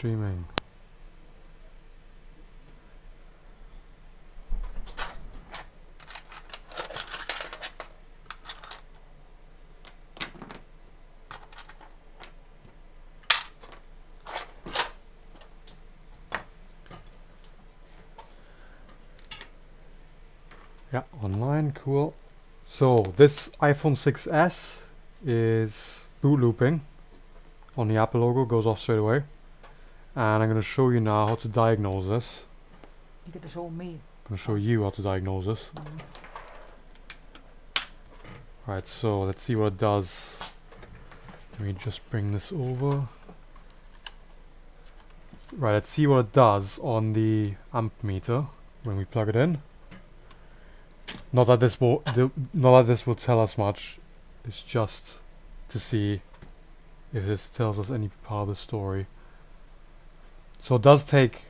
streaming. Yeah, online, cool. So this iPhone 6s is boot looping on the Apple logo, goes off straight away. And I'm going to show you now how to diagnose this. You're going to show me. I'm going to show you how to diagnose this. Right, so let's see what it does. Let me just bring this over. Right, let's see what it does on the amp meter when we plug it in. Not that this will tell us much. It's just to see if this tells us any part of the story. So it does take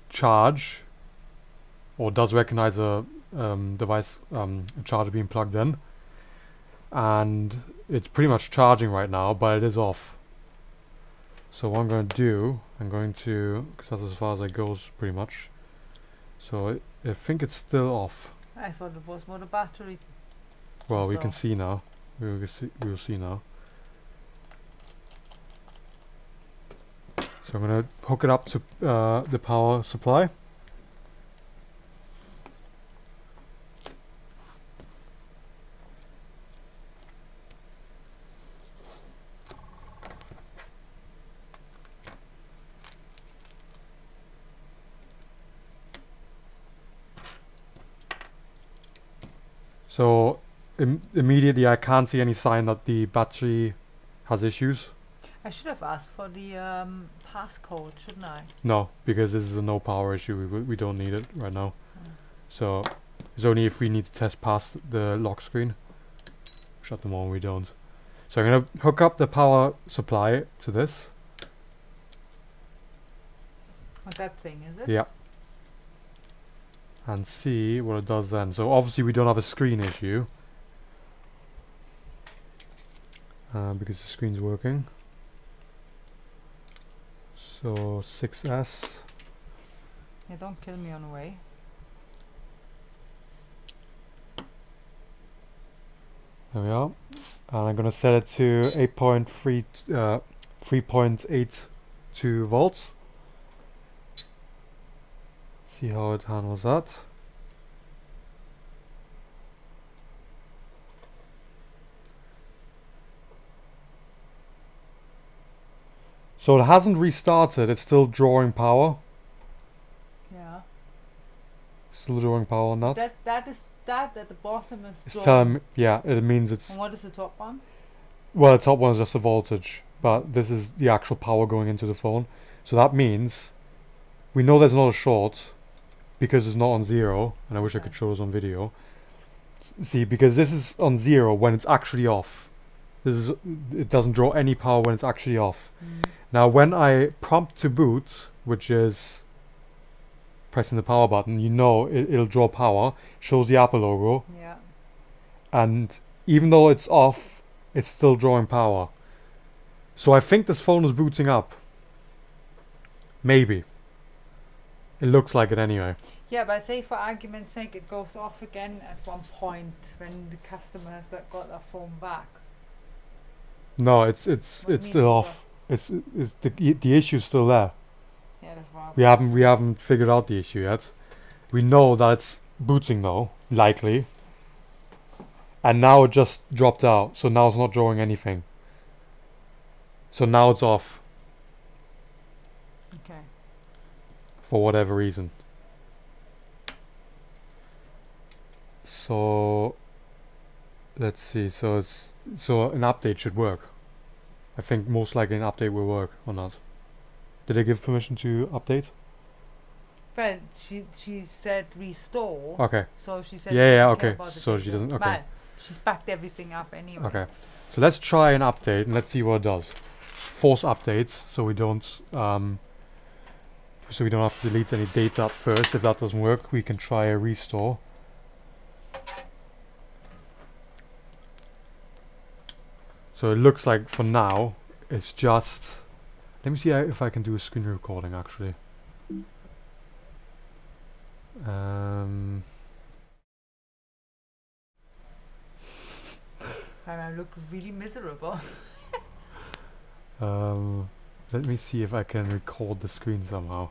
charge, or does recognize a device, a charger being plugged in, and it's pretty much charging right now, but it is off. So what I'm going to do, because that's as far as it goes pretty much. So I think it's still off. I thought it was more the battery. Well, we can see now. We will see now. So I'm going to hook it up to the power supply. So immediately I can't see any sign that the battery has issues. I should have asked for the passcode, shouldn't I? No, because this is a no power issue. We don't need it right now. So it's only if we need to test past the lock screen. Which at the moment we don't. So I'm going to hook up the power supply to this. Like that thing, is it? Yeah. And see what it does then. So obviously we don't have a screen issue. Because the screen's working. So 6S. Yeah, don't kill me on the way. There we are. And I'm going to set it to 3.82 volts. See how it handles that. So it hasn't restarted, it's still drawing power. Yeah. Still drawing power on that. That at the bottom is It's telling me, yeah, it means it's... And what is the top one? Well, the top one is just the voltage, but this is the actual power going into the phone. So that means we know there's not a short because it's not on 0, and I wish I could show this on video. See, because this is on 0 when it's actually off. It doesn't draw any power when it's actually off. Now when I prompt to boot, which is pressing the power button, you know it'll draw power, shows the Apple logo. Yeah. And even though it's off, it's still drawing power. So I think this phone is booting up. Maybe. It looks like it anyway. Yeah, but say for argument's sake it goes off again at one point when the customer has got their phone back. No, it's still off. It's the issue's still there. Yeah, that's right. We haven't figured out the issue yet. We know that it's booting though, likely. And now it just dropped out, so now it's not drawing anything. So now it's off. Okay. For whatever reason. So let's see. So an update should work. I think most likely an update will work or not. Did they give permission to update? Well, she said restore. Okay. So she said yeah, okay. So she doesn't. Okay. Well, she's backed everything up anyway. Okay. So let's try an update and let's see what it does. Force updates so we don't have to delete any data at first. If that doesn't work, we can try a restore. So it looks like for now it's just Let me see if I can do a screen recording actually. I look really miserable. Let me see if I can record the screen somehow.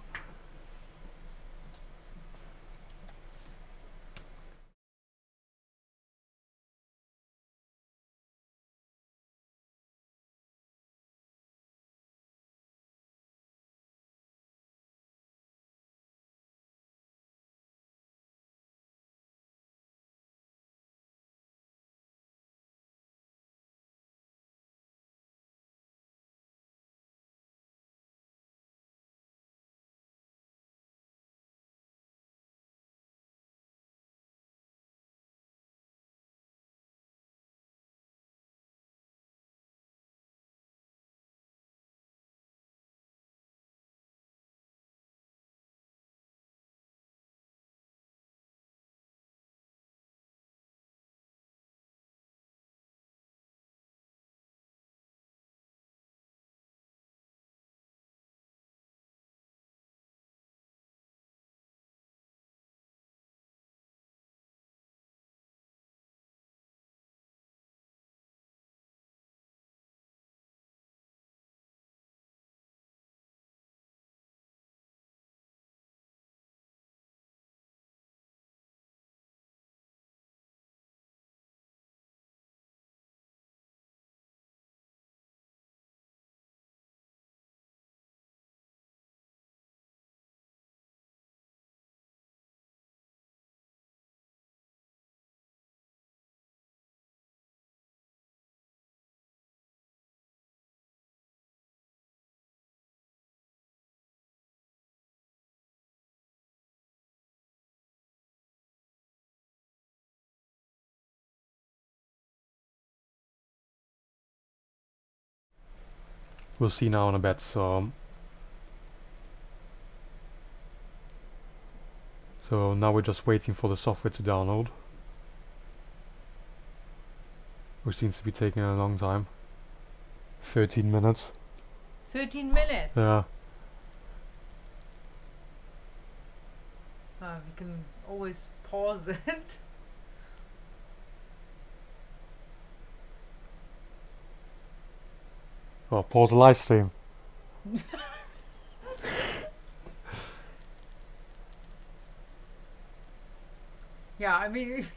We'll see now in a bit. So now we're just waiting for the software to download, which seems to be taking a long time. 13 minutes. 13 minutes? Yeah. We can always pause it. Well, pause the live stream. Yeah, I mean...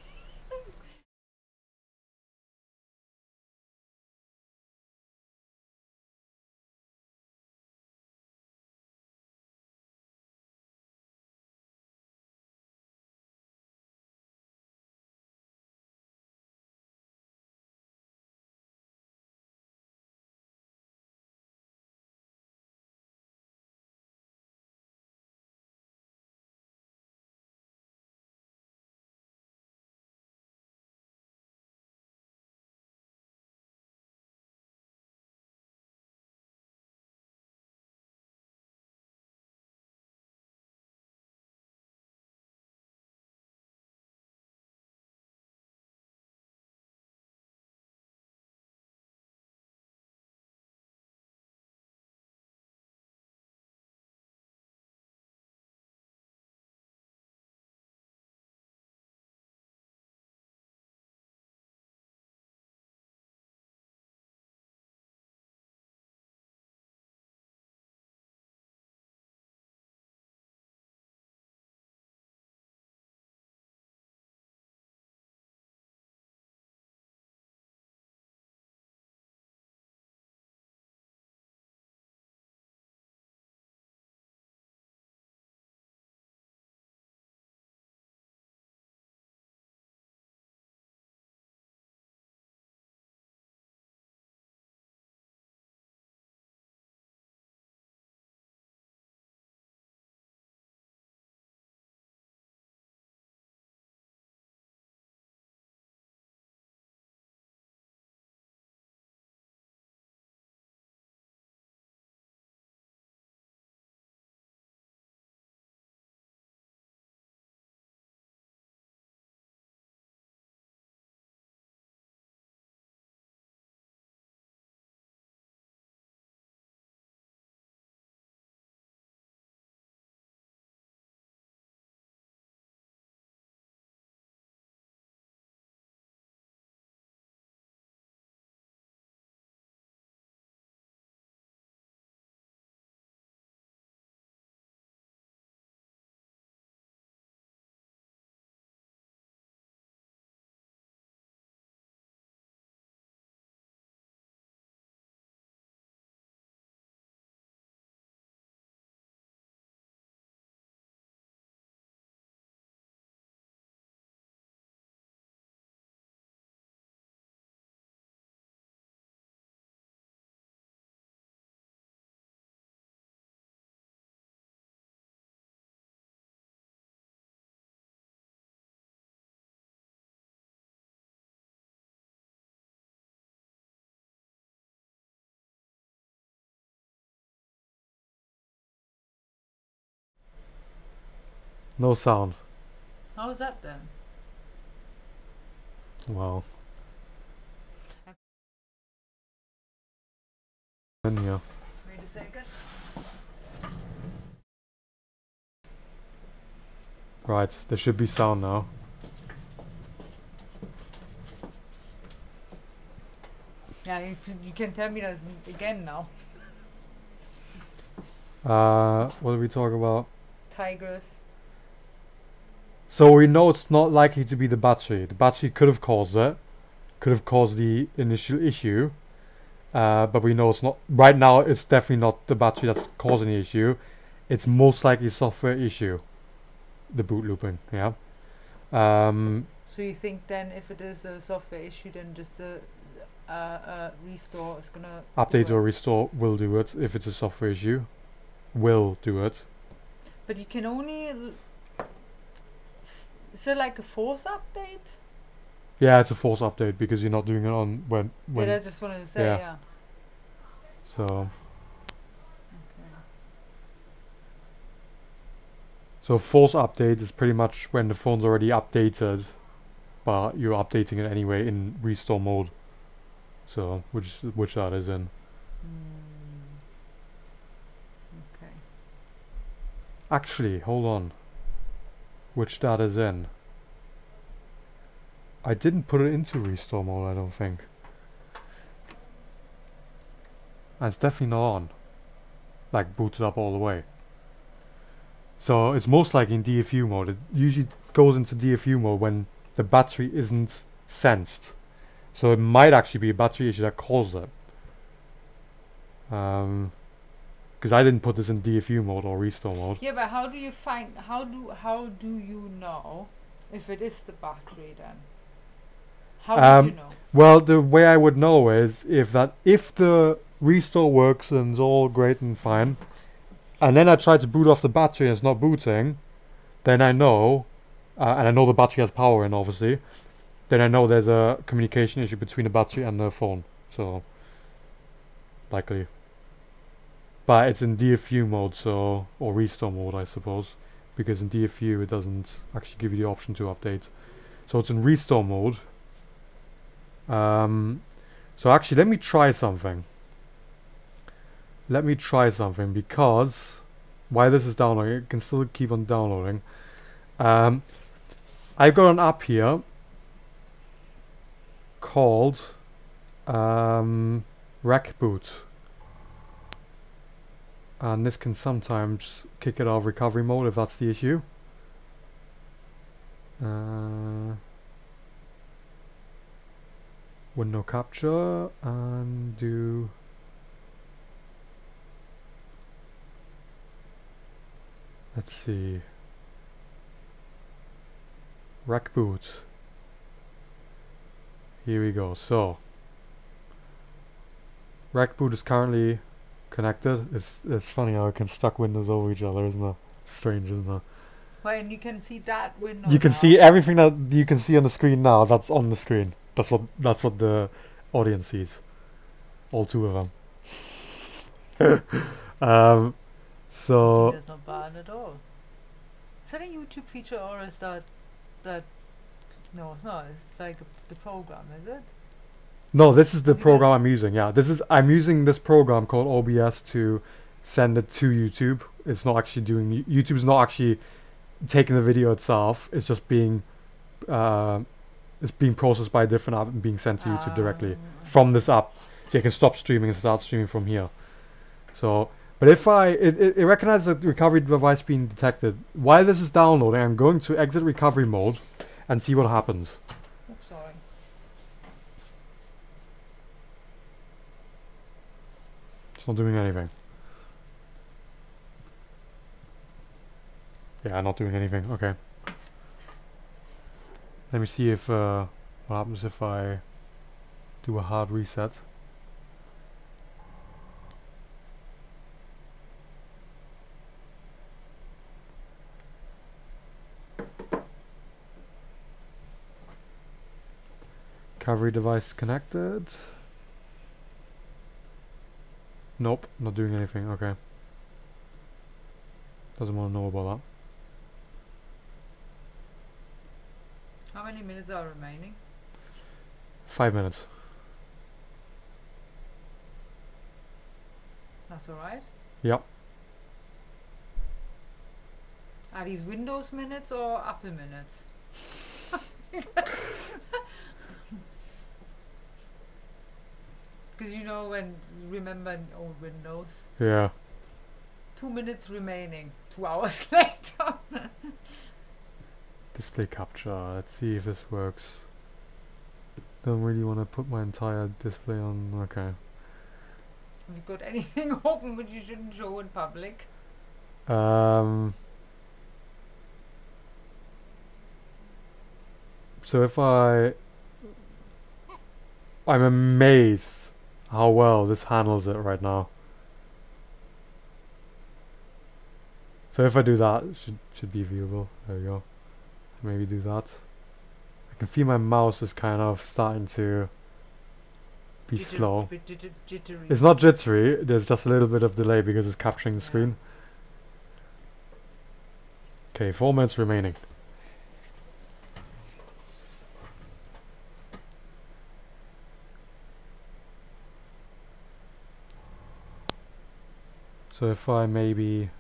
No sound. How is that then? Wow. In here. Wait a second. Right, there should be sound now. Yeah, you can tell me that again now. What did we talk about? Tigers. So we know it's not likely to be the battery. The battery could have caused it. Could have caused the initial issue. But we know it's not. Right now, it's definitely not the battery that's causing the issue. It's most likely a software issue. The boot looping, yeah. So you think then if it is a software issue, then just the restore is gonna Update or restore will do it if it's a software issue. Will do it. But you can only. Is it like a force update? Yeah, it's a force update because you're not doing it on when. Yeah, I just wanted to say, yeah. So. Okay. So force update is pretty much when the phone's already updated, but you're updating it anyway in restore mode. So which that is in. Okay. Actually, hold on. Which that is in. I didn't put it into restore mode, I don't think. And it's definitely not on. Like booted up all the way. So it's most likely in DFU mode. It usually goes into DFU mode when the battery isn't sensed. So it might actually be a battery issue that caused it. Because I didn't put this in DFU mode or restore mode. Yeah, but how do you find? How do you know if it is the battery then? How would you know? Well, the way I would know is if the restore works and it's all great and fine, and then I try to boot off the battery and it's not booting, then I know, and I know the battery has power in obviously, then I know there's a communication issue between the battery and the phone. So likely. But it's in DFU mode, so, or restore mode I suppose, because in DFU it doesn't actually give you the option to update. So it's in restore mode. So actually let me try something. Because while this is downloading, it can still keep on downloading. I've got an app here called Boot. And this can sometimes kick it out of recovery mode if that's the issue. Window capture and do let's see, boot. Here we go. So boot is currently connected. It's funny how it can stack windows over each other, isn't it? Strange, isn't it? Well, and you can see that window. You can see everything that you can see on the screen now. That's on the screen. That's what the audience sees. All two of them. So that's not bad at all. Is that a YouTube feature or is that no, it's not. It's like the program, is it? no, this is the program I'm using. Yeah, I'm using this program called OBS to send it to YouTube. It's not actually doing YouTube's not actually taking the video itself. It's just being it's being processed by a different app and being sent to YouTube directly from this app. So you can stop streaming and start streaming from here. So, but if it recognizes the recovery device being detected. While this is downloading, I'm going to exit recovery mode and see what happens. Oops, sorry. It's not doing anything. Yeah, not doing anything. Okay. Let me see if what happens if I do a hard reset. Recovery device connected. Nope, not doing anything. Okay. Doesn't want to know about many minutes are remaining? 5 minutes. That's alright. Yep. Are these Windows minutes or Apple minutes? Because you know when, remember in old Windows? Yeah. 2 minutes remaining, 2 hours later. Display capture. Let's see if this works. Don't really want to put my entire display on. Okay. Have you got anything open which you shouldn't show in public? So if I'm amazed how well this handles it right now. So if I do that, it should be viewable. There we go. Maybe do that. I can feel my mouse is kind of starting to be slow. Jittery. It's not jittery, there's just a little bit of delay because it's capturing the screen. Okay, 4 minutes remaining. So if I maybe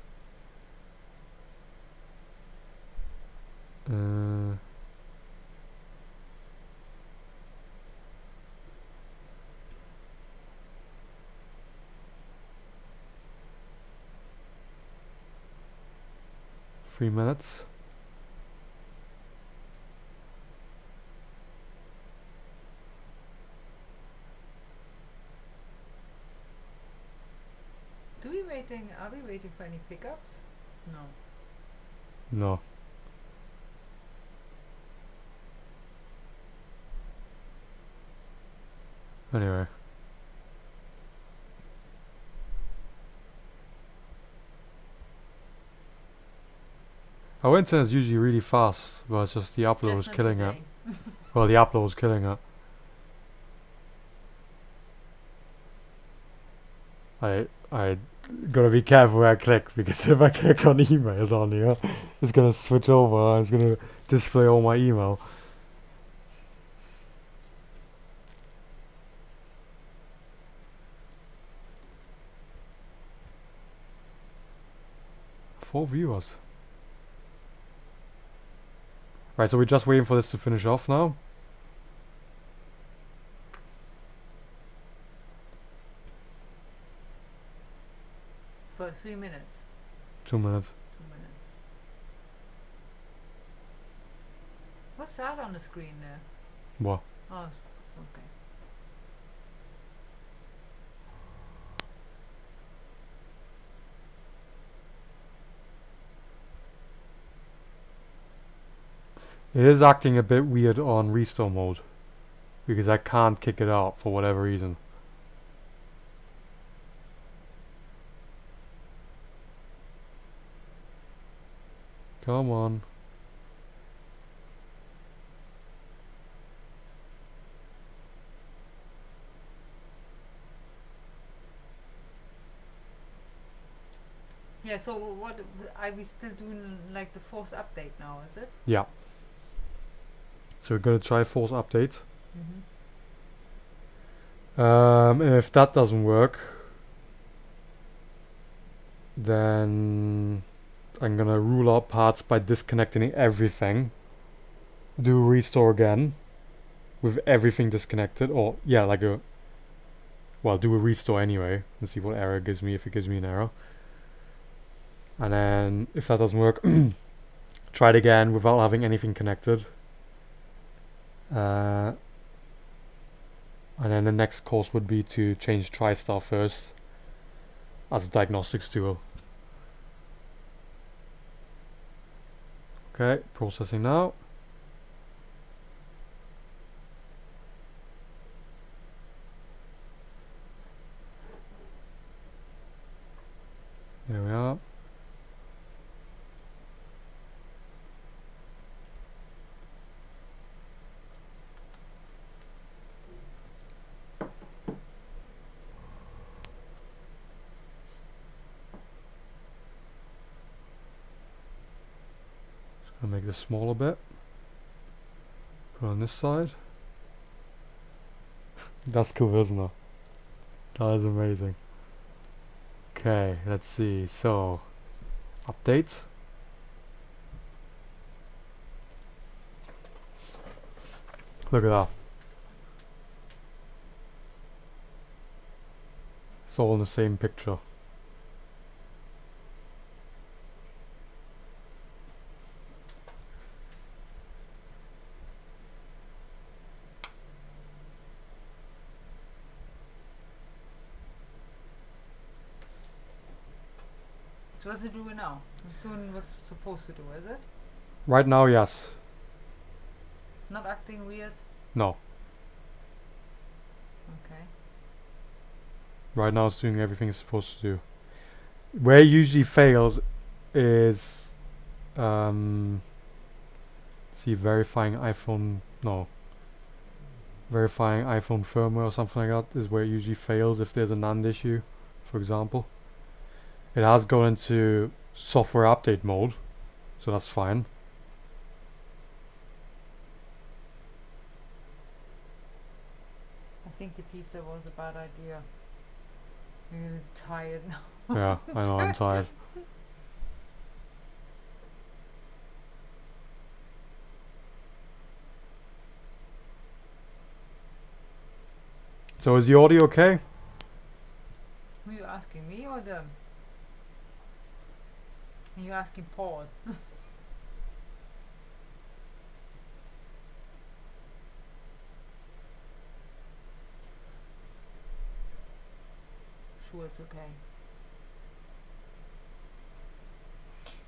3 minutes. Are we waiting for any pickups? No. No. Anyway. Our internet is usually really fast, but it's just the upload was killing it. Well, the upload was killing it. I gotta be careful where I click, because if I click on emails on here, it's gonna switch over and it's gonna display all my email. Four viewers. Right, so we're just waiting for this to finish off now. For 3 minutes. 2 minutes. 2 minutes. What's that on the screen there? What? Oh, okay. It is acting a bit weird on restore mode, because I can't kick it out for whatever reason. Come on. Yeah, so what are we still doing, like the force update now, is it? Yeah. So we're gonna try force update. And if that doesn't work, then I'm gonna rule out parts by disconnecting everything. Do restore again with everything disconnected, or yeah, like a, well, do a restore anyway and see what error it gives me, if it gives me an error. And then if that doesn't work, try it again without having anything connected. And then the next course would be to change TriStar first as a diagnostics tool. Okay, processing now. There we are. Just gonna make this small a bit. Put on this side. That's cool, isn't it? That is amazing. Okay, let's see. So, update. Look at that. It's all in the same picture. So what's it doing now? It's doing what's it's supposed to do, is it? Right now, yes. Not acting weird? No. Okay. Right now it's doing everything it's supposed to do. Where it usually fails is see verifying iPhone verifying iPhone firmware or something like that is where it usually fails if there's a NAND issue, for example. It has gone into software update mode, so that's fine. I think the pizza was a bad idea. I'm really tired now. Yeah, I know, I'm tired. So is the audio okay? Were you asking me or them? Are you asking Paul? Sure, it's okay.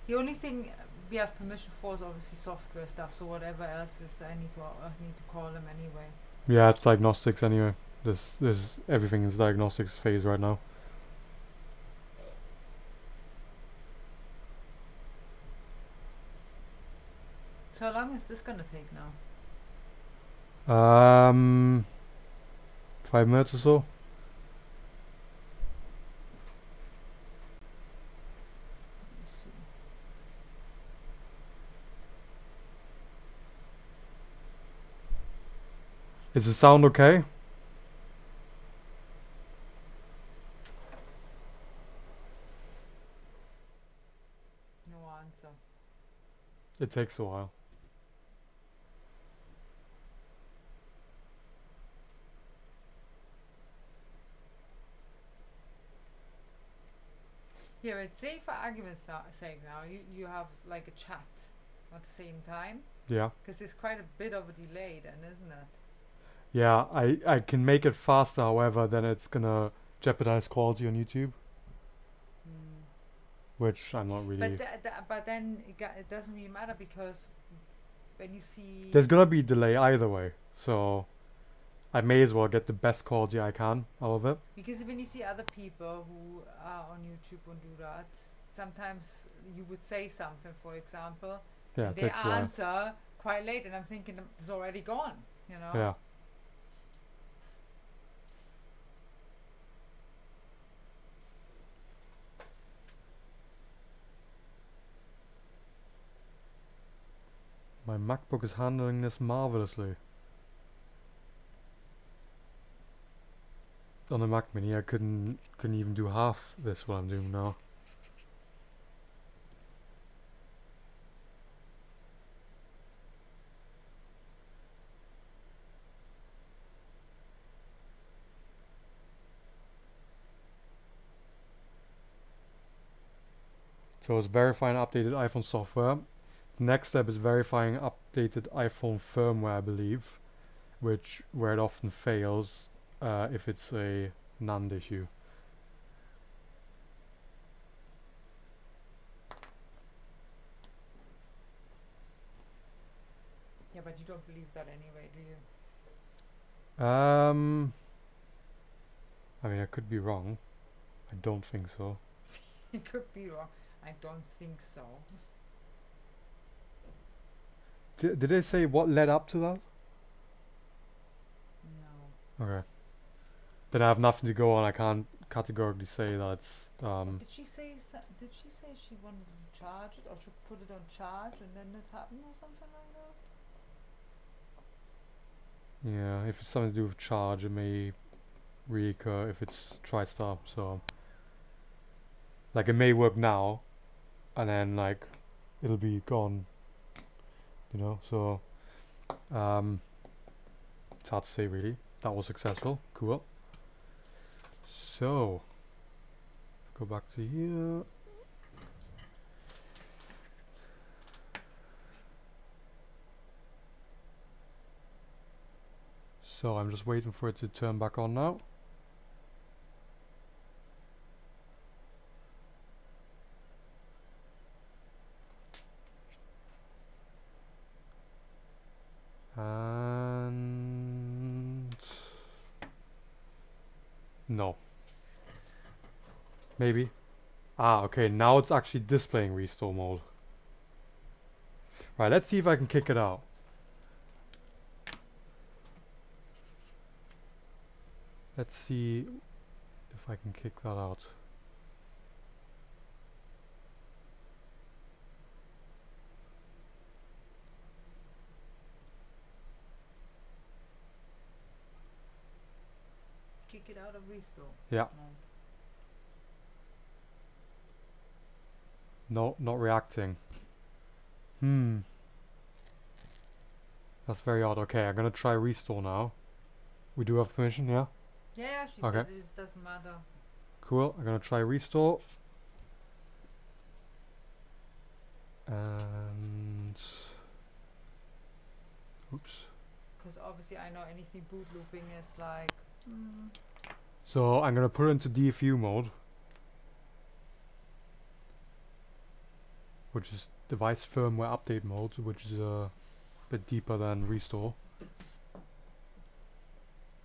The only thing we have permission for is obviously software stuff. So whatever else is, I need to call them anyway. Yeah, it's diagnostics anyway. This everything is diagnostics phase right now. So how long is this gonna take now? 5 minutes or so. Let's see. Is the sound okay? No answer. It takes a while. Yeah, but say for argument's sake now, you have like a chat at the same time, Yeah. because there's quite a bit of a delay then, isn't it? Yeah, I can make it faster, however, then it's gonna jeopardize quality on YouTube, which I'm not really. But then it doesn't really matter, because when you see There's gonna be delay either way, so I may as well get the best quality I can out of it. because when you see other people who are on YouTube and do that, sometimes you would say something, for example, Yeah, and it they takes a while. answer quite late, and I'm thinking it's already gone, you know. Yeah. My MacBook is handling this marvelously. On the Mac Mini, I couldn't even do half this what I'm doing now. So it's verifying updated iPhone software. The next step is verifying updated iPhone firmware, I believe, where it often fails if it's a NAND issue. Yeah, but you don't believe that anyway, do you? I mean, I could be wrong. I don't think so. You could be wrong. I don't think so. Did they say what led up to that? No. Okay. Then I have nothing to go on. I can't categorically say that it's Did she say she wanted to charge it, or she put it on charge and then it happened, or something like that? Yeah, if it's something to do with charge, it may reoccur if it's TriStar. So, like, it may work now, and then like it'll be gone. You know, so it's hard to say really. That was successful. Cool. So, go back to here. So I'm just waiting for it to turn back on now. And no. Maybe. Ah, okay, now it's actually displaying restore mode. Right, let's see if I can kick it out. Let's see if I can kick that out. Kick it out of restore. Yeah. No, not reacting. That's very odd. Okay, I'm gonna try restore now. We do have permission, yeah? Yeah, she Okay. said it doesn't matter. Cool, I'm gonna try restore. And... oops. Because obviously I know anything boot looping is like... So I'm gonna put it into DFU mode, which is device firmware update mode, which is a bit deeper than restore.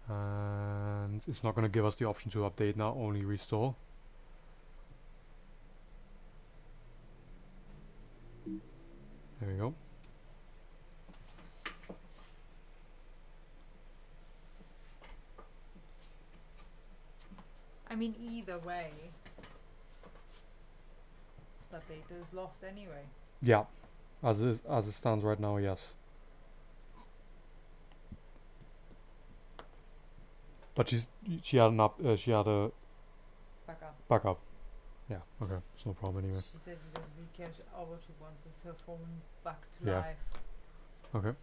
And it's not gonna give us the option to update now, only restore. There we go. I mean, either way, that data is lost anyway. Yeah, as it stands right now, yes. But she had a Backup. backup. Yeah, okay, it's no problem anyway. She said it doesn't really care what she wants is her phone back to Yeah. life. Okay.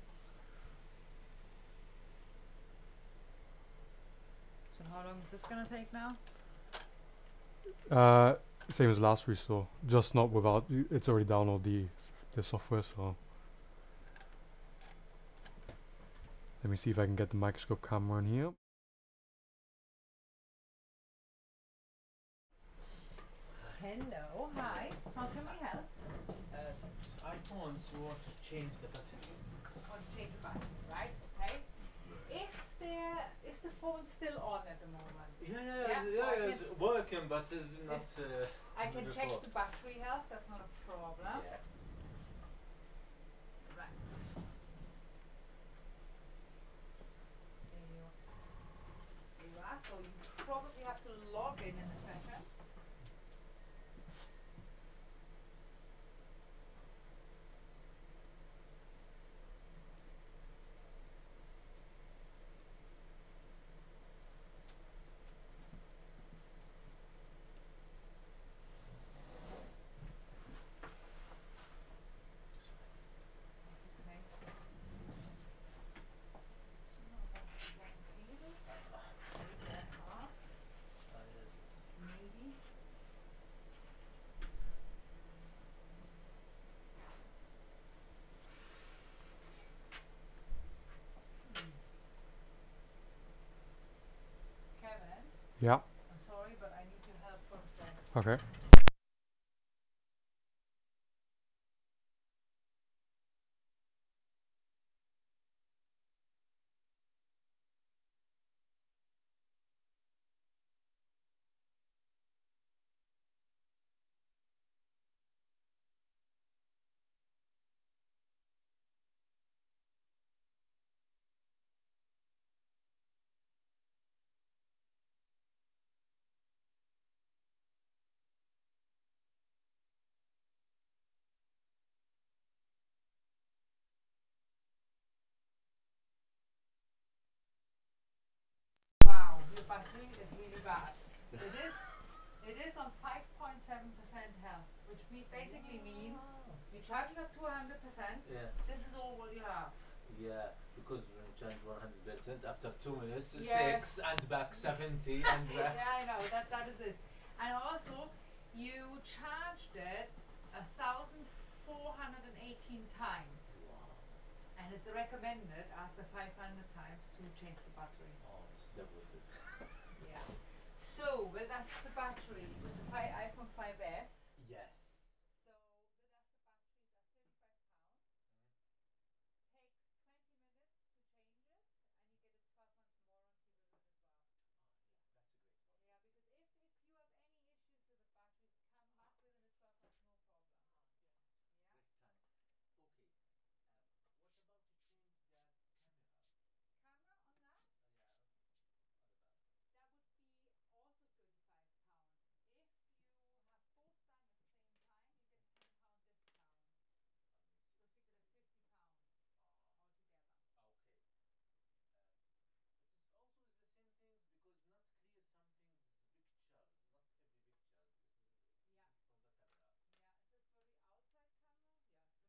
So how long is this gonna take now? Same as last restore, just not without. It's already downloaded the software, so. Let me see if I can get the microscope camera in here. Hello, hi. How can we help? iPhones, you want to change the battery. Want to change the button, right? Okay. Is the phone still on at the moment? Yeah, it's working, but it's not. I can check before. the battery health. That's not a problem. Yeah. Right. There you are. So you probably have to log in a second. Okay. Maybe. Kevin, Yeah. I'm sorry, but I need your help for a sec. Okay. the battery is really bad. It is on 5.7% health, which basically means you charge it up to 100%. Yeah. This is all what you have. Yeah, because when you change 100%, after 2 minutes, Yes. 6, and back 70, and back. Yeah, I know, that is it. And also, you charged it 1,418 times. Wow. And it's recommended after 500 times to change the battery. Oh, it's double it. Yeah. So, with us the batteries, it's a iPhone 5S. Yes. So, with us the batteries are £35. Takes 20 minutes to change it, and you get a 12 months warranty with it as well. Oh, yeah, that's a great part. Yeah, because if you have any issues with the batteries, come back within the 12 months, no problem. Oh, yeah. Yeah. Great time. Okay. What about to change the camera? Camera on that? Yeah, on the back. That would be also £35.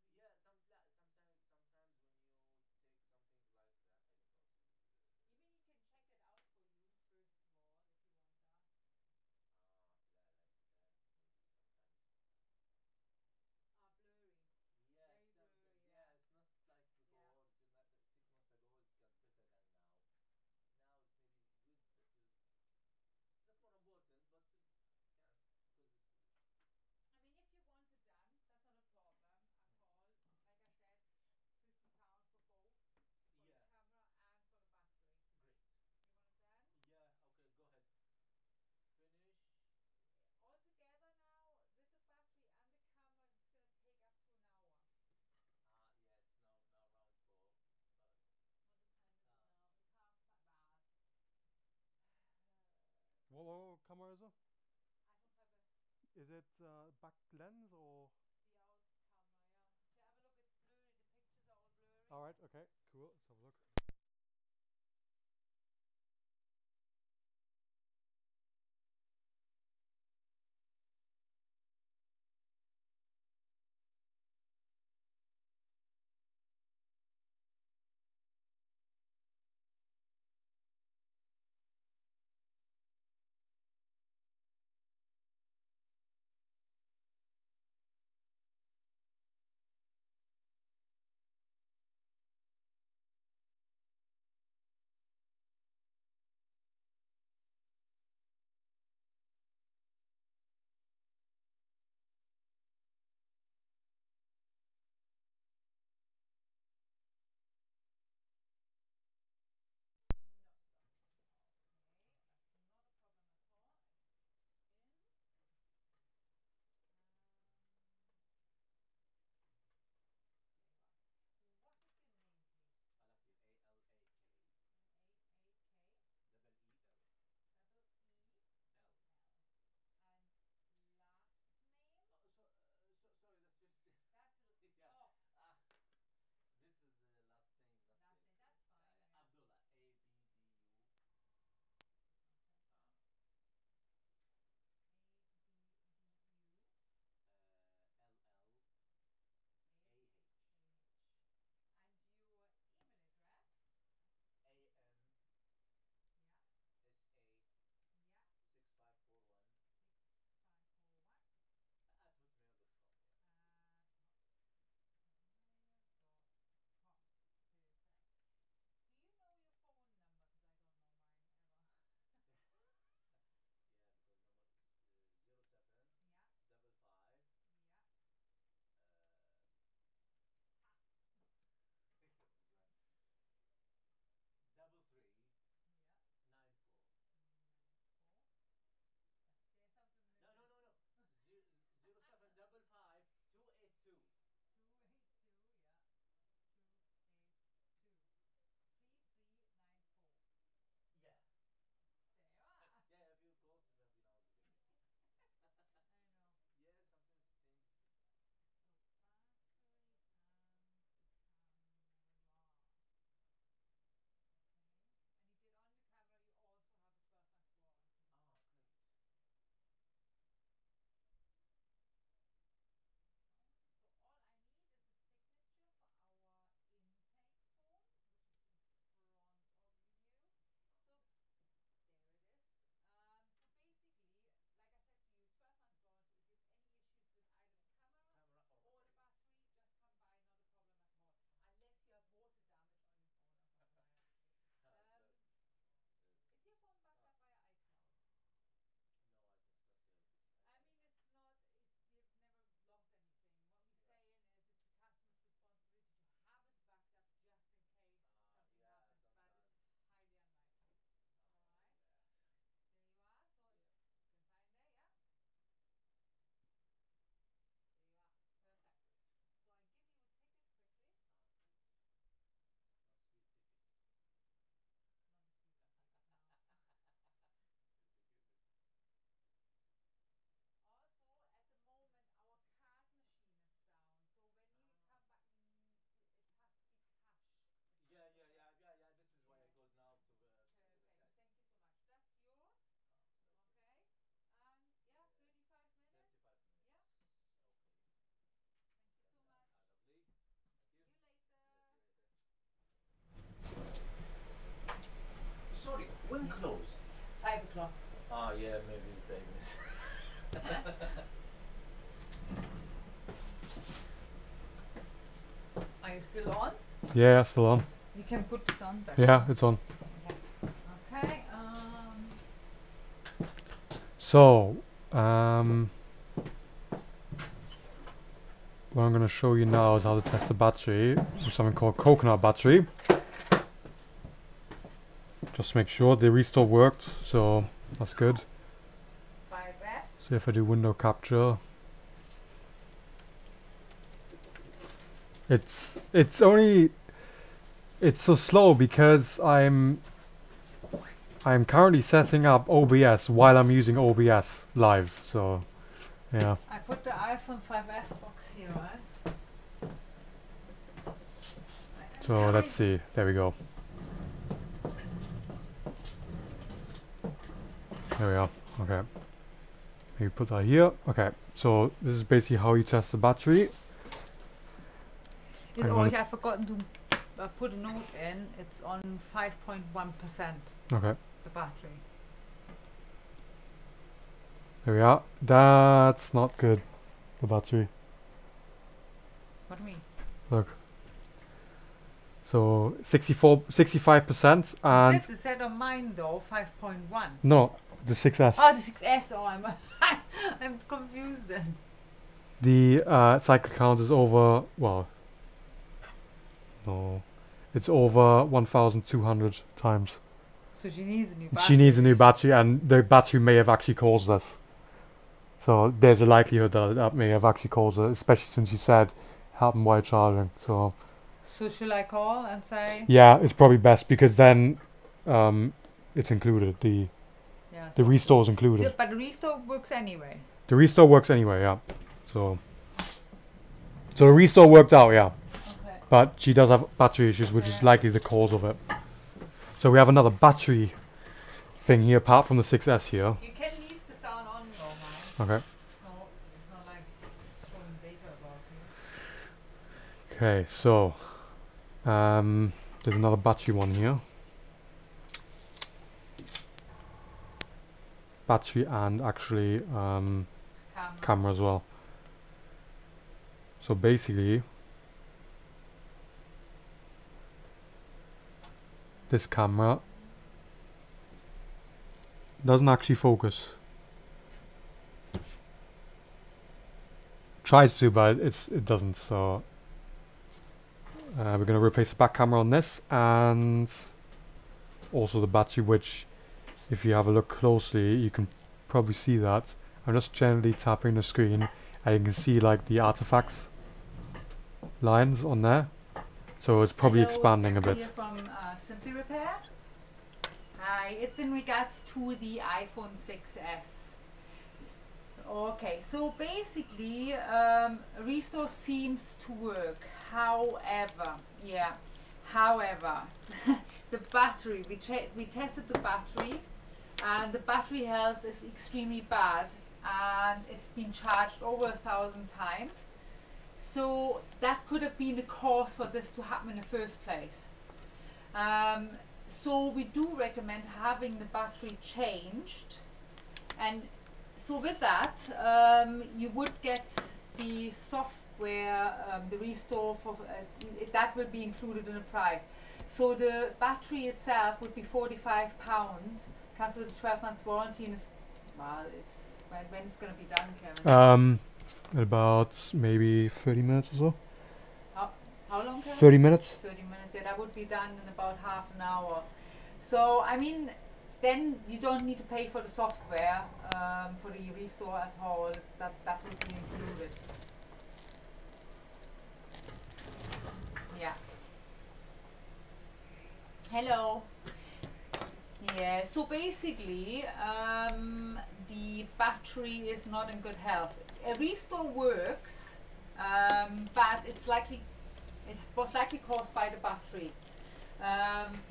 If you have both done at the same time, you get a £10 discount. Let me see. So stick it at £50 altogether. Okay. Um, it is also is the same things because not clear some things pictures, not every pictures. This is Yeah. from the camera. Yeah, is this for the outside camera? Yeah, it's for the. Yeah, sometimes when you take something like that, I don't know. It is. You mean he can check it out for you first of all if you want that? Like that. Maybe sometimes. Blurry. Yeah, Very sometimes. blurry. Yeah, Yeah. it's not like Yeah. before. It's not 6 months ago. It's got better than now. Now it's maybe good, but it's not more important. But can't because it's. I mean, if you want it done, that's not a problem at all. Like I said, £50 for both, for the Yeah, camera and for the battery. great. You want it done? Yeah, okay, go ahead. Finish. All together now, with the battery and the camera, it's gonna take up to an hour. Yeah, it's now round 4. But What the time is it now? It's 5:30. Bad. What camera is it? iPhone 5S. Is it back lens or? The out camera, yeah. If you have a look, it's blurry. The pictures are all blurry. Alright, okay, cool. Let's have a look. Are you still on? Yeah, still on. You can put this on back. Yeah, it's on. Okay. So, what I'm going to show you now is how to test the battery with something called coconut battery. Just to make sure the restore worked, so that's good. 5S. So if I do window capture, it's so slow because I'm currently setting up OBS while I'm using OBS live. So yeah. I put the iPhone 5S box here, right? So let's see. There we go. There we are. Okay. Maybe put that here. Okay. So this is basically how you test the battery. I've forgotten to put a note in. It's on 5.1%. Okay. The battery. There we are. That's not good. The battery. What do you mean? Look. So 65%, and It said on mine though 5.1. no, the 6S. Oh, the 6S. Oh, I'm confused then. The cycle count is over. Well, no, it's over 1,200 times. So she needs a new battery. She needs a new battery, and the battery may have actually caused this. So there's a likelihood that that may have actually caused it, especially since you said it happened while charging. So shall I call and say? yeah, it's probably best because then it's included. The restore is included. But the restore works anyway. The restore works anyway, yeah. So the restore worked out, yeah. Okay. But she does have battery issues, which is likely the cause of it. So we have another battery thing here, apart from the 6S here. You can leave the sound on though, man. Okay. It's not like showing data about you. Okay, so there's another battery one here. Battery and actually camera as well. So basically this camera doesn't actually focus. Tries to, but it doesn't. So we're going to replace the back camera on this, and also the battery, which if you have a look closely you can probably see that. I'm just gently tapping the screen and you can see like the artifacts lines on there. So it's probably Hello, expanding a it's bit. Here from Simply Repair. Hi, it's in regards to the iPhone 6S. Okay, so basically restore seems to work. However, the battery, we tested the battery and the battery health is extremely bad and it's been charged over 1,000 times. So that could have been the cause for this to happen in the first place. So we do recommend having the battery changed, and so with that you would get the software, the restore for that will be included in the price. So the battery itself would be £45, comes with a 12 months warranty, and it's when it's going to be done, Kevin? About maybe 30 minutes or so. How long, Kevin? 30 minutes. 30 minutes, yeah, that would be done in about half an hour. So, I mean, then you don't need to pay for the software for the restore at all. That would be included. Yeah. Hello. Yeah, so basically, the battery is not in good health. A restore works, but it was likely caused by the battery.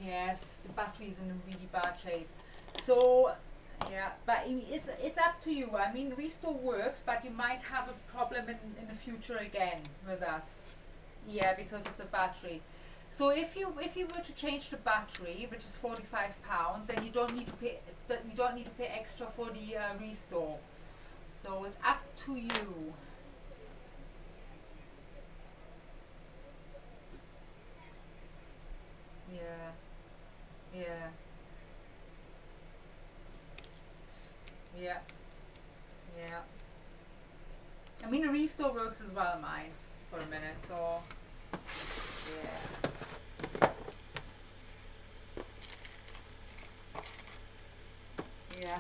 Yes, the battery is in a really bad shape. So yeah, but it's up to you. I mean, restore works, but you might have a problem in the future again with that. Yeah, because of the battery. So if you were to change the battery, which is £45, then you don't need to pay extra for the restore. So it's up to you. restore works as well, mine, for a minute, so yeah. Yeah.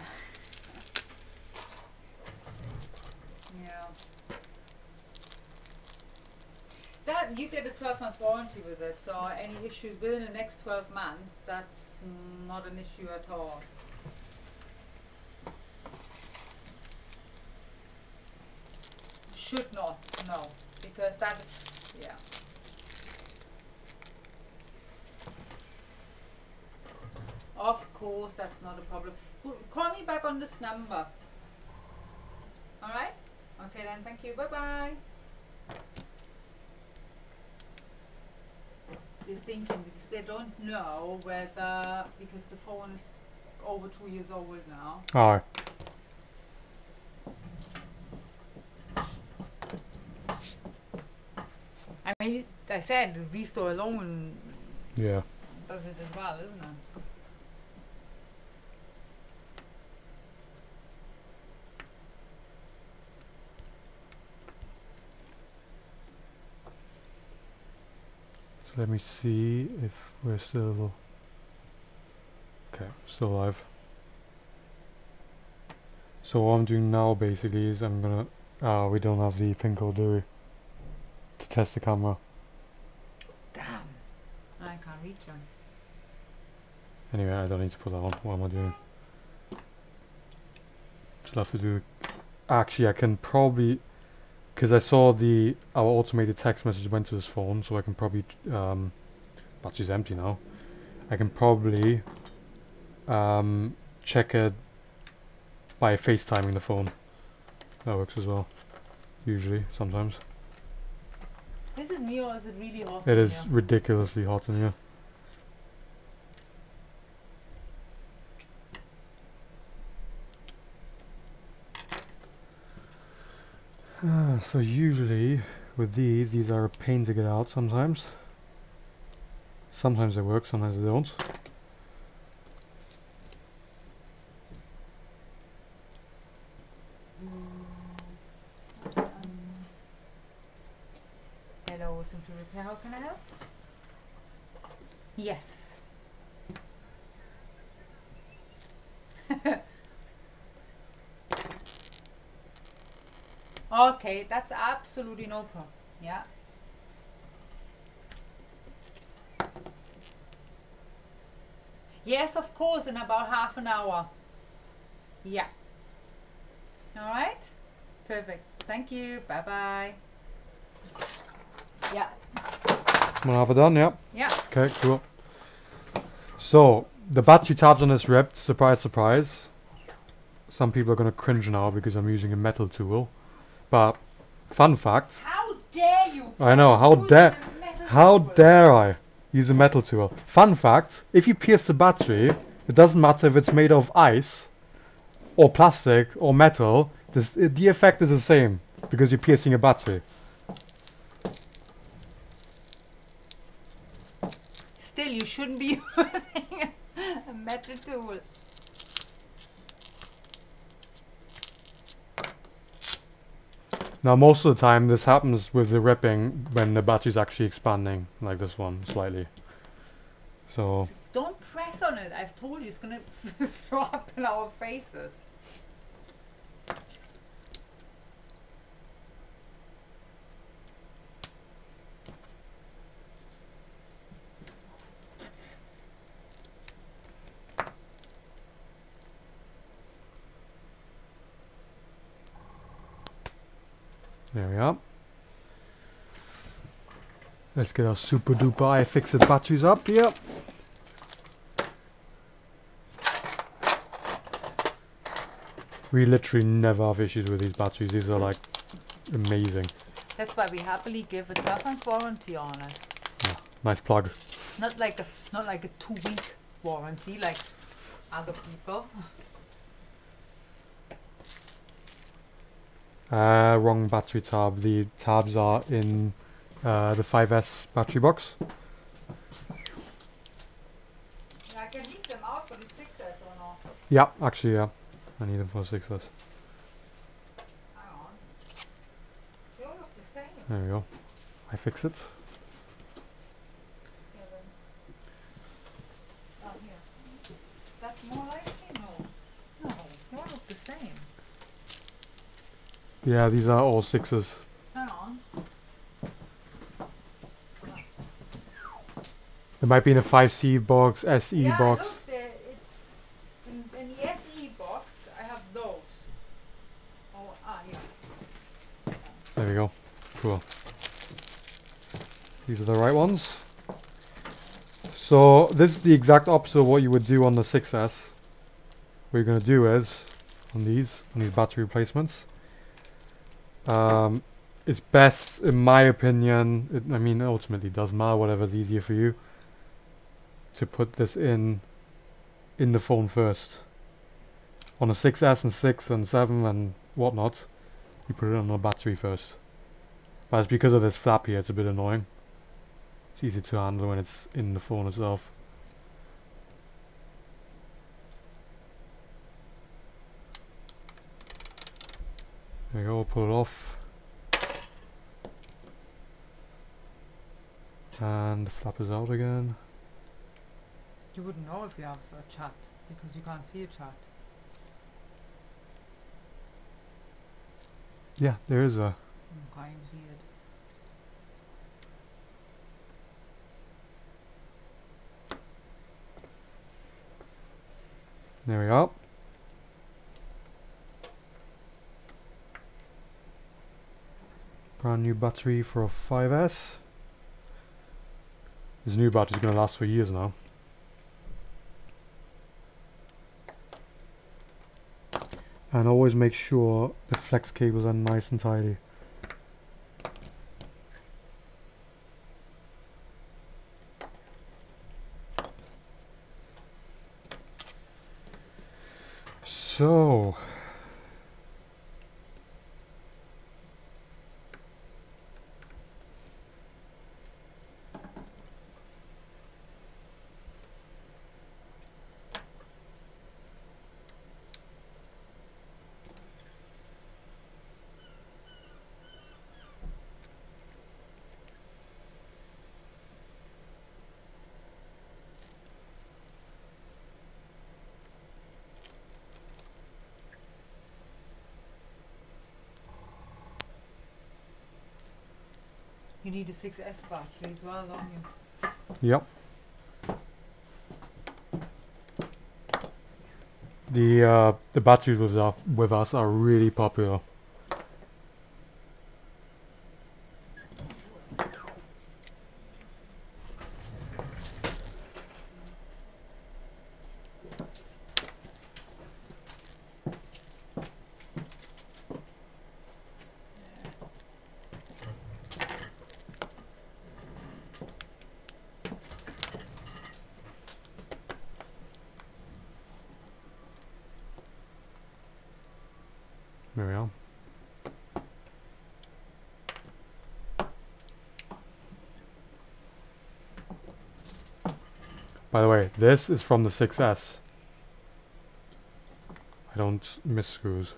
Yeah. That you get a 12-month warranty with it, so any issues within the next 12 months, that's not an issue at all. Should not, no, because that is, yeah. Of course, that's not a problem. Call me back on this number. Alright? Okay then, thank you, bye bye. They're thinking because they don't know whether, because the phone is over 2 years old now. Alright. I mean, I said the restore alone Yeah. does it as well, isn't it? So let me see if we're still... Okay, still alive. So what I'm doing now basically is I'm gonna... we don't have the pin code, do we? To test the camera. Damn. I can't reach him. Anyway, I don't need to put that on. What am I doing? Still have to do... Actually, I can probably... Because I saw our automated text message went to this phone, so I can probably... battery's empty now. I can probably check it by FaceTiming the phone. That works as well. Usually, sometimes. This is me, or is it really hot? It is ridiculously hot in here. So usually with these are a pain to get out sometimes. Sometimes they work, sometimes they don't. Hello, Simply Repair, how can I help? Yes. Okay, that's absolutely no problem. Yeah. Yes, of course, in about half an hour. Yeah. All right. Perfect. Thank you. Bye bye. Yeah. Wanna have it done? Yeah. Yeah. Okay, cool. So the battery tabs on this ripped. Surprise, surprise. Some people are gonna cringe now because I'm using a metal tool. But fun fact. How dare you? I know. How dare I use a metal tool? Fun fact. If you pierce the battery, it doesn't matter if it's made of ice, or plastic, or metal. The effect is the same because you're piercing a battery. Still, you shouldn't be using a metal tool. Now most of the time this happens with the ripping when the battery's actually expanding, like this one, slightly. So... Don't press on it. I've told you it's gonna throw up in our faces. There we are. Let's get our super duper iFixit batteries up here. We literally never have issues with these batteries. These are like amazing. That's why we happily give a 12-month warranty on it. Yeah, nice plug. Not like a 2-week warranty like other people. Wrong battery tab. The tabs are in the 5S battery box. I can leave them out for the 6S or not. Yeah, actually, yeah. I need them for 6S. Hang on. You're There we go. I fix it. Yeah, then. Oh, here. That's more likely? No. No, they all look the same. Yeah, these are all 6s. Hang on. There might be in a 5C box, SE Yeah, box. look, it's in the SE box. I have those. Oh, yeah. There we go. Cool. These are the right ones. So this is the exact opposite of what you would do on the 6S. What you're going to do is, on these battery replacements, it's best, in my opinion, I mean, it ultimately doesn't matter, whatever's easier for you, to put this in the phone first. On a 6S and 6 and 7 and whatnot, you put it on the battery first. But it's because of this flap here, it's a bit annoying. It's easy to handle when it's in the phone itself. There we go, pull it off. And the flap is out again. You wouldn't know if you have a chat because you can't see a chat. Yeah, there is a... You can't even see it. There we are. Brand new battery for a 5S. This new battery is going to last for years now. And always make sure the flex cables are nice and tidy. So... You need a 6S battery as well, don't you? Yep. The batteries with us are really popular. There we are. By the way, this is from the 6S. I don't miss screws.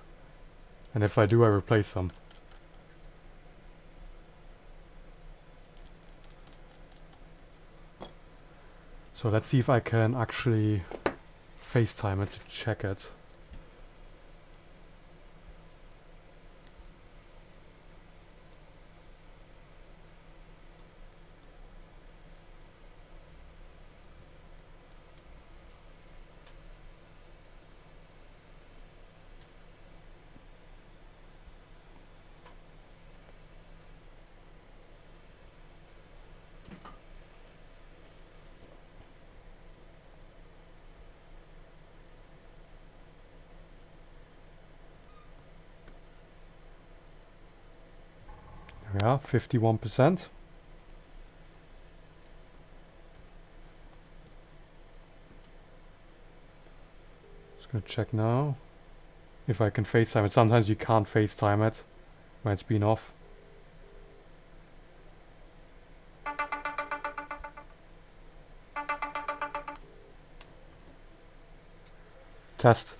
And if I do, I replace them. So let's see if I can actually FaceTime it to check it. There we are, 51%. Just gonna check now if I can FaceTime it. Sometimes you can't FaceTime it when it's been off. Test.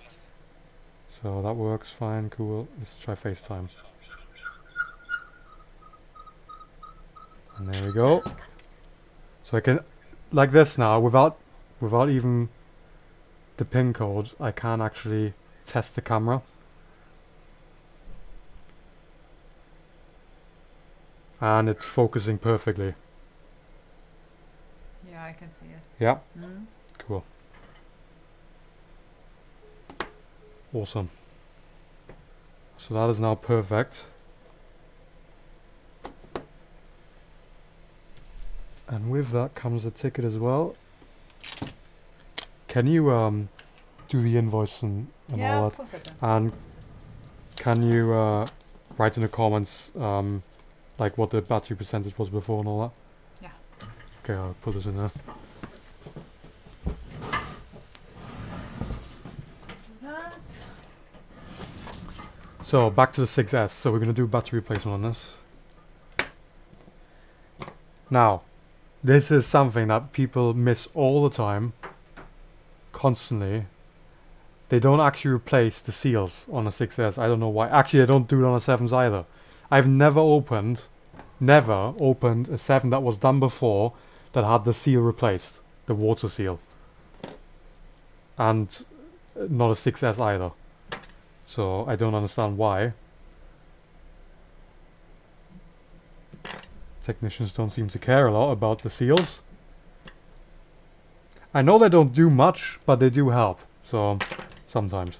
So that works fine, cool. Let's try FaceTime. And there we go. So I can, like this now, without even the pin code, I can actually test the camera. And it's focusing perfectly. Yeah, I can see it. Yeah, Mm. cool. Awesome. So that is now perfect. And with that comes a ticket as well. Can you do the invoice and Yeah, all of that? course I can. And can you write in the comments like what the battery percentage was before and all that? Yeah. Okay, I'll put this in there. Do that. So back to the 6S. So we're going to do battery replacement on this. Now, this is something that people miss all the time, constantly. They don't actually replace the seals on a 6S. I don't know why. Actually, they don't do it on a 7s either. I've never opened a 7 that was done before that had the seal replaced, the water seal. And not a 6S either. So I don't understand why. Technicians don't seem to care a lot about the seals. I know they don't do much, but they do help. So, sometimes.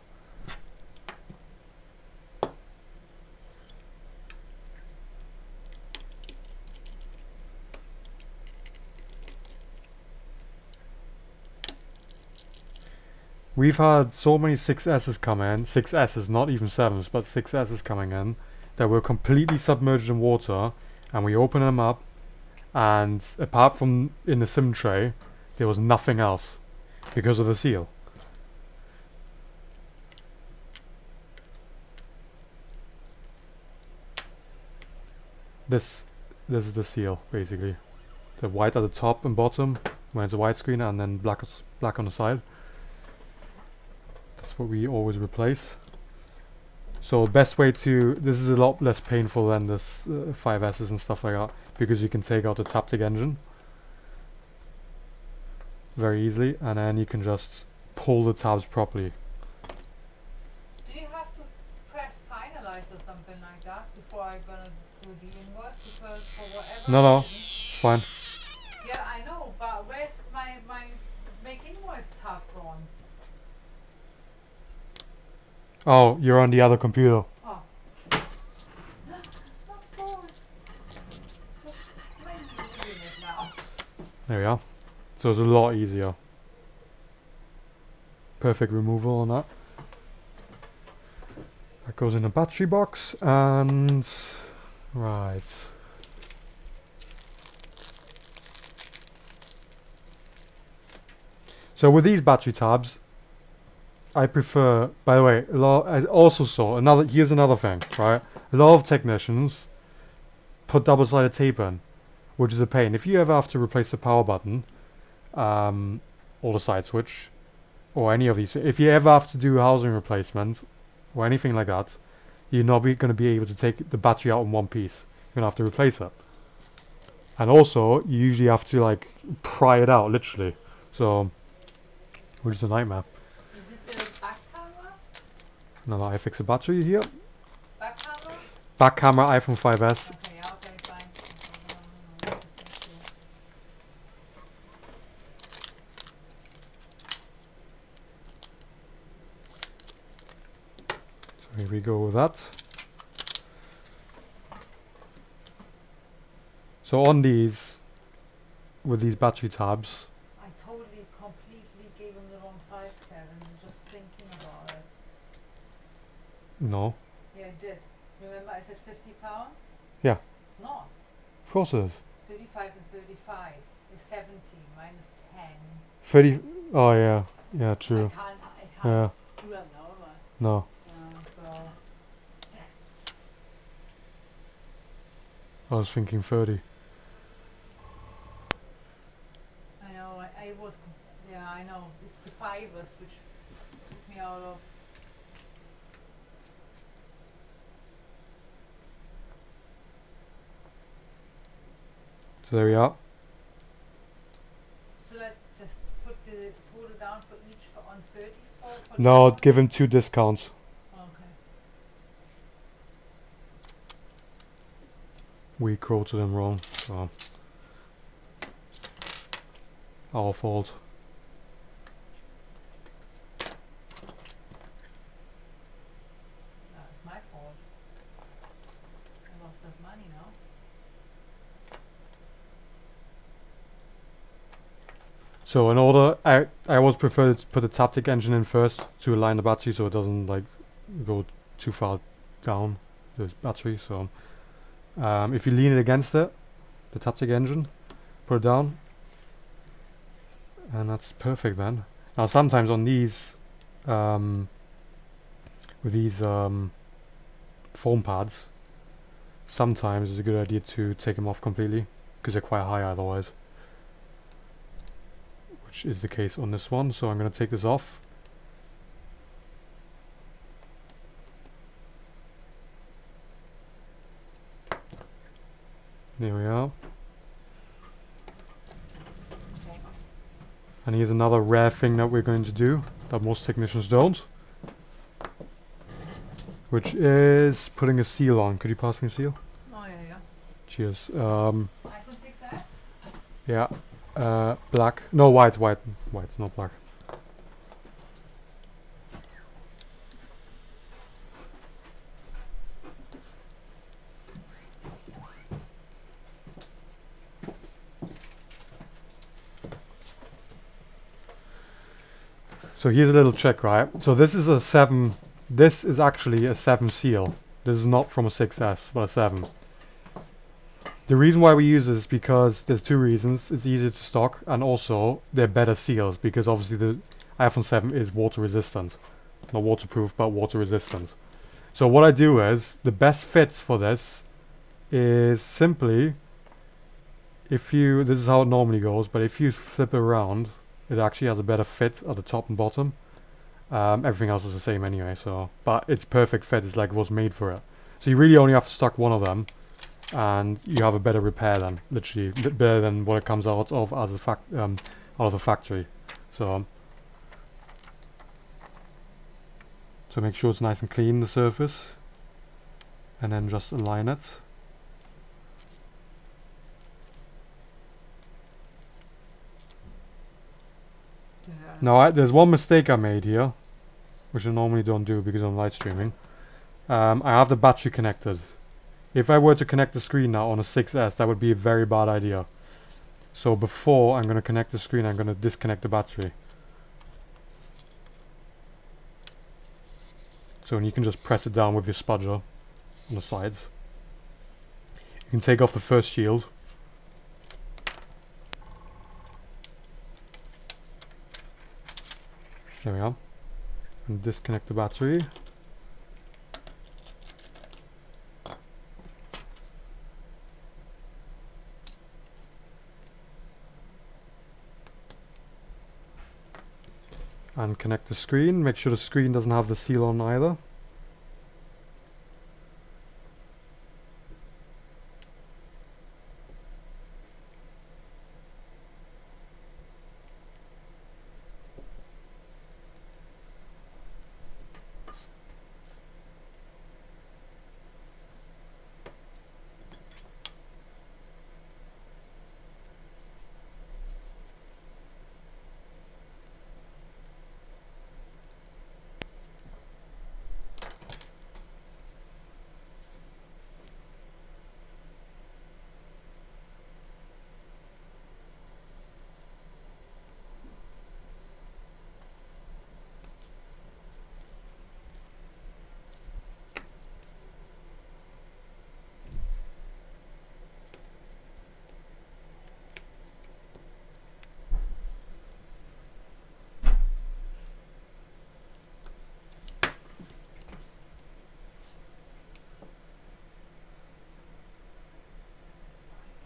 We've had so many 6Ss come in, 6Ss, not even 7s, but 6Ss coming in, that were completely submerged in water, and we open them up, and apart from in the sim tray, there was nothing else, because of the seal. This is the seal, basically. The white at the top and bottom, when it's a widescreen, and then black on the side. That's what we always replace. So the best way to, this is a lot less painful than this 5Ss and stuff like that, because you can take out the Taptic engine very easily, and then you can just pull the tabs properly. Do you have to press finalize or something like that before I'm gonna do the invoice? Because for whatever No, reason, it's fine. yeah, I know, but where's my make invoice tab gone? Oh, you're on the other computer. Oh. Of course. So when are you doing it now? There we are. So it's a lot easier. Perfect removal on that. That goes in a battery box, and right. So with these battery tabs, I prefer, by the way, I also saw here's another thing, right? A lot of technicians put double-sided tape in, which is a pain. If you ever have to replace the power button, or the side switch, or any of these, if you ever have to do housing replacement, or anything like that, you're not going to be able to take the battery out in one piece. You're going to have to replace it. And also, you usually have to, like, pry it out, literally. So, which is a nightmare. Is it the back camera? Now that I fix the battery here. Back camera? Back camera, iPhone 5S. Okay, yeah, okay, fine. So here we go with that. So on these, with these battery tabs, I totally, completely gave him the wrong price, Kevin. Just thinking about it. no, Yeah, I did. Remember I said £50? Yeah. It's not. of course it is. 35 and 35 is 70 minus 10. 30, oh yeah, yeah, true. I can't Yeah, do that now, am I? no, So, I was thinking 30. I know, I was, yeah, I know. It's the fibers which took me out of. So there we are. So let's just put the total down for each on 34. For No, the give him 2 discounts. Okay. We quoted him wrong, so our fault. It's my fault. I lost that money now. So in order, I always prefer to put the Taptic engine in first to align the battery so it doesn't like go too far down the battery. So if you lean it against it, the Taptic engine, put it down, and that's perfect then. Now sometimes on these, with these foam pads, sometimes it's a good idea to take them off completely because they're quite high otherwise. Which is the case on this one, so I'm going to take this off. There we are. Okay. And here's another rare thing that we're going to do that most technicians don't, which is putting a seal on. Could you pass me a seal? Oh yeah. Cheers. iPhone 6s. Yeah. Black. No, white, not black. So here's a little trick, right? So this is a 7. This is actually a 7 seal. This is not from a 6S, but a 7. The reason why we use this is because there's 2 reasons. It's easier to stock, and also they're better seals because obviously the iPhone 7 is water resistant. Not waterproof, but water resistant. So what I do is, the best fits for this is simply, this is how it normally goes, but if you flip it around, it actually has a better fit at the top and bottom. Everything else is the same anyway, so, but it's perfect fit, it's like it was made for it. So you really only have to stock one of them, and you have a better repair then, literally, better than what it comes out of as a out of the factory. So make sure it's nice and clean, the surface, and then just align it. Now there's one mistake I made here, which I normally don't do because I'm live streaming. I have the battery connected. If I were to connect the screen now on a 6S, that would be a very bad idea. So before I'm going to connect the screen, I'm going to disconnect the battery. So you can just press it down with your spudger on the sides. You can take off the first shield. There we are. And disconnect the battery. And connect the screen. Make sure the screen doesn't have the seal on either.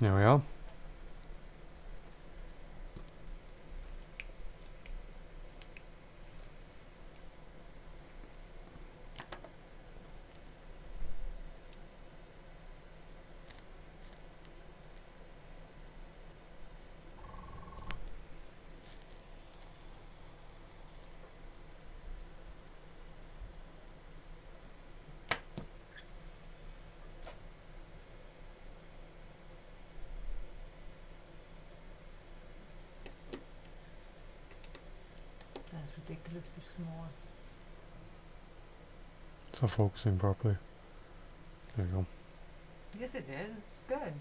There we are. ridiculously small. It's not focusing properly. There you go. Yes, it is. It's good.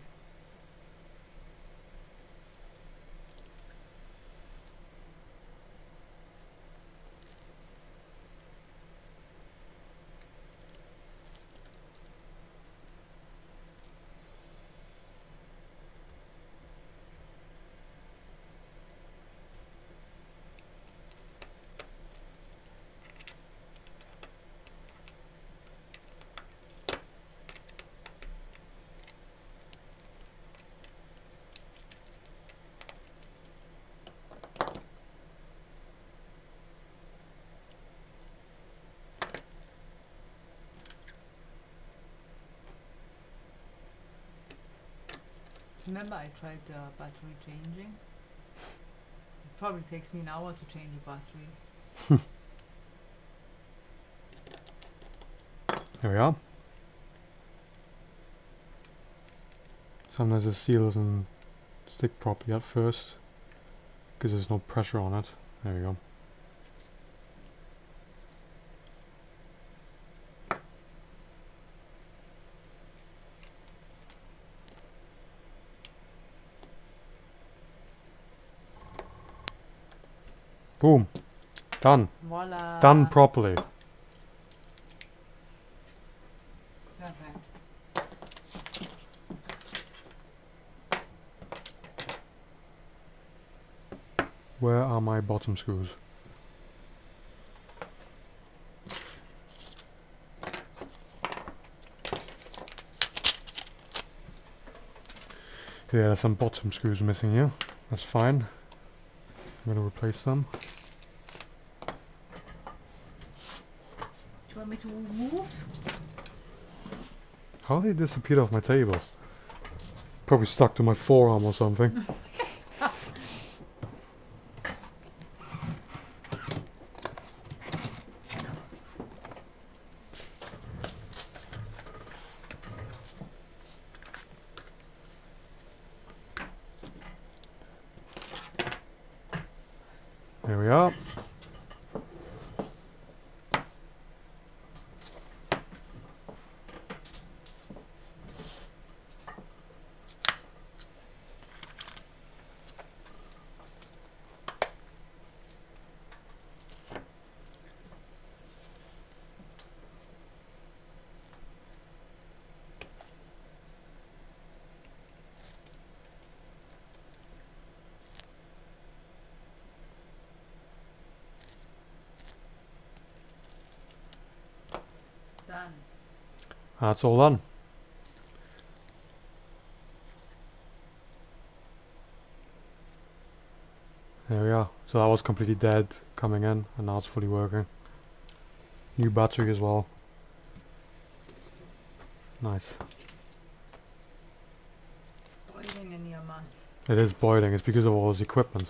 Remember, I tried battery changing. It probably takes me an hour to change a battery. There we are. Sometimes the seal doesn't stick properly at first because there's no pressure on it. There we go. Boom. Done. Voila. Done properly. Perfect. Where are my bottom screws? Yeah, there's some bottom screws missing here. That's fine. I'm gonna replace them. Do you want me to move? How they disappeared off my table? Probably stuck to my forearm or something. There we are. Done. That's all done. There we are. So that was completely dead coming in, and now it's fully working. New battery as well. Nice. Boiling in your mouth. It is boiling. It's because of all this equipment.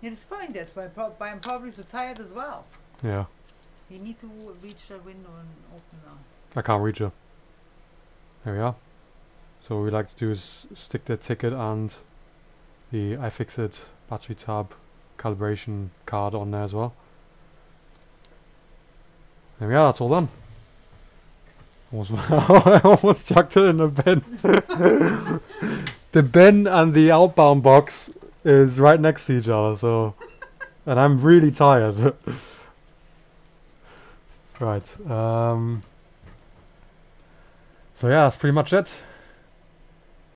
It is probably this, but I'm probably so tired as well. Yeah, You need to reach the window and open that. I can't reach it. There we are. So what we like to do is stick the ticket and the iFixit battery tab calibration card on there as well. There we are, that's all done. I almost chucked it in the bin. The bin and the outbound box is right next to each other, so... And I'm really tired. Right. So yeah, that's pretty much it.